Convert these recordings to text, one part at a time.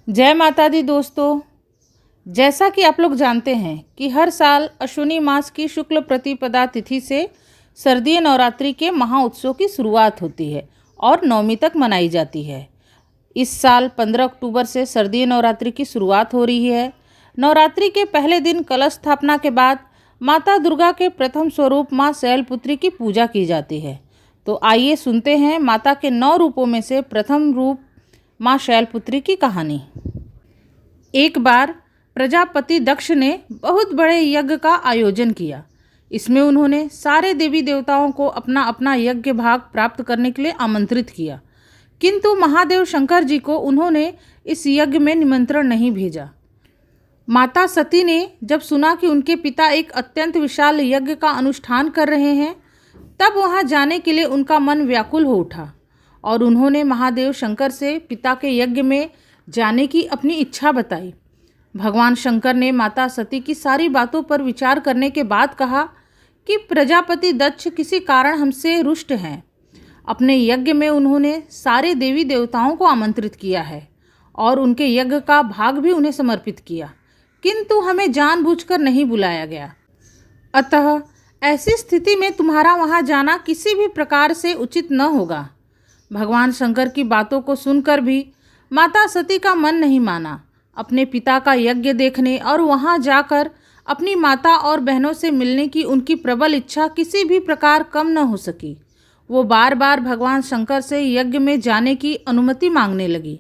जय माता दी दोस्तों। जैसा कि आप लोग जानते हैं कि हर साल अश्विनी मास की शुक्ल प्रतिपदा तिथि से शारदीय नवरात्रि के महाउत्सव की शुरुआत होती है और नवमी तक मनाई जाती है। इस साल 15 अक्टूबर से शारदीय नवरात्रि की शुरुआत हो रही है। नवरात्रि के पहले दिन कलश स्थापना के बाद माता दुर्गा के प्रथम स्वरूप माँ शैलपुत्री की पूजा की जाती है। तो आइए सुनते हैं माता के 9 रूपों में से प्रथम रूप माँ शैलपुत्री की कहानी। एक बार प्रजापति दक्ष ने बहुत बड़े यज्ञ का आयोजन किया। इसमें उन्होंने सारे देवी देवताओं को अपना अपना यज्ञ भाग प्राप्त करने के लिए आमंत्रित किया, किंतु महादेव शंकर जी को उन्होंने इस यज्ञ में निमंत्रण नहीं भेजा। माता सती ने जब सुना कि उनके पिता एक अत्यंत विशाल यज्ञ का अनुष्ठान कर रहे हैं, तब वहां जाने के लिए उनका मन व्याकुल हो उठा और उन्होंने महादेव शंकर से पिता के यज्ञ में जाने की अपनी इच्छा बताई। भगवान शंकर ने माता सती की सारी बातों पर विचार करने के बाद कहा कि प्रजापति दक्ष किसी कारण हमसे रुष्ट हैं। अपने यज्ञ में उन्होंने सारे देवी देवताओं को आमंत्रित किया है और उनके यज्ञ का भाग भी उन्हें समर्पित किया, किंतु हमें जानबूझकर नहीं बुलाया गया। अतः ऐसी स्थिति में तुम्हारा वहां जाना किसी भी प्रकार से उचित न होगा। भगवान शंकर की बातों को सुनकर भी माता सती का मन नहीं माना। अपने पिता का यज्ञ देखने और वहां जाकर अपनी माता और बहनों से मिलने की उनकी प्रबल इच्छा किसी भी प्रकार कम न हो सकी। वो बार बार भगवान शंकर से यज्ञ में जाने की अनुमति मांगने लगी।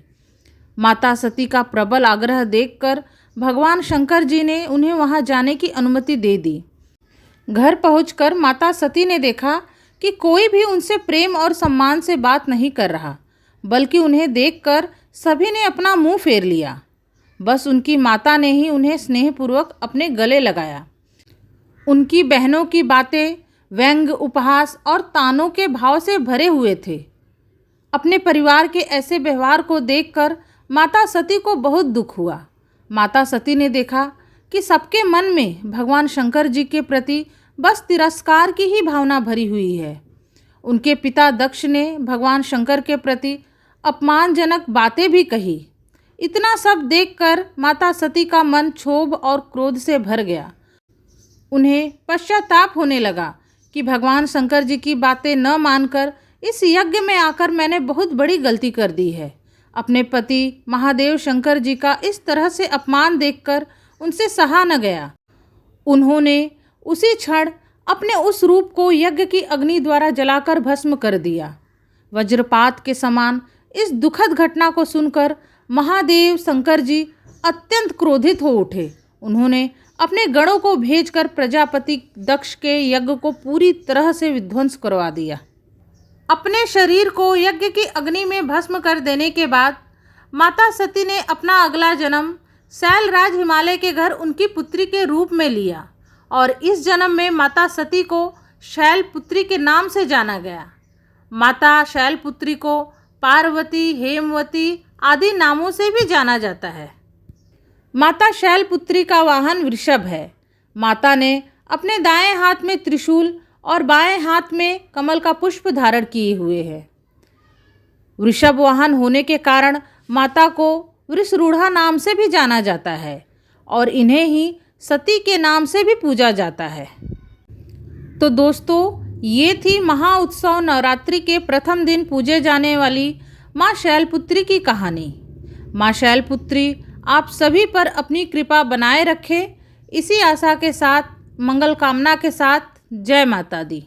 माता सती का प्रबल आग्रह देखकर भगवान शंकर जी ने उन्हें वहां जाने की अनुमति दे दी। घर पहुंचकर माता सती ने देखा कि कोई भी उनसे प्रेम और सम्मान से बात नहीं कर रहा, बल्कि उन्हें देखकर सभी ने अपना मुंह फेर लिया। बस उनकी माता ने ही उन्हें स्नेहपूर्वक अपने गले लगाया। उनकी बहनों की बातें व्यंग, उपहास और तानों के भाव से भरे हुए थे। अपने परिवार के ऐसे व्यवहार को देखकर माता सती को बहुत दुख हुआ। माता सती ने देखा कि सबके मन में भगवान शंकर जी के प्रति बस तिरस्कार की ही भावना भरी हुई है। उनके पिता दक्ष ने भगवान शंकर के प्रति अपमानजनक बातें भी कही। इतना सब देखकर माता सती का मन क्षोभ और क्रोध से भर गया। उन्हें पश्चाताप होने लगा कि भगवान शंकर जी की बातें न मानकर इस यज्ञ में आकर मैंने बहुत बड़ी गलती कर दी है। अपने पति महादेव शंकर जी का इस तरह से अपमान देखकर उनसे सहा न गया। उन्होंने उसी क्षण अपने उस रूप को यज्ञ की अग्नि द्वारा जलाकर भस्म कर दिया। वज्रपात के समान इस दुखद घटना को सुनकर महादेव शंकर जी अत्यंत क्रोधित हो उठे। उन्होंने अपने गणों को भेजकर प्रजापति दक्ष के यज्ञ को पूरी तरह से विध्वंस करवा दिया। अपने शरीर को यज्ञ की अग्नि में भस्म कर देने के बाद माता सती ने अपना अगला जन्म शैलराज हिमालय के घर उनकी पुत्री के रूप में लिया और इस जन्म में माता सती को शैलपुत्री के नाम से जाना गया। माता शैलपुत्री को पार्वती, हेमवती आदि नामों से भी जाना जाता है। माता शैलपुत्री का वाहन वृषभ है। माता ने अपने दाएं हाथ में त्रिशूल और बाएं हाथ में कमल का पुष्प धारण किए हुए है। वृषभ वाहन होने के कारण माता को वृषरूढ़ा नाम से भी जाना जाता है और इन्हें ही सती के नाम से भी पूजा जाता है। तो दोस्तों, ये थी महाउत्सव नवरात्रि के प्रथम दिन पूजे जाने वाली माँ शैलपुत्री की कहानी। माँ शैलपुत्री आप सभी पर अपनी कृपा बनाए रखे, इसी आशा के साथ, मंगल कामना के साथ, जय माता दी।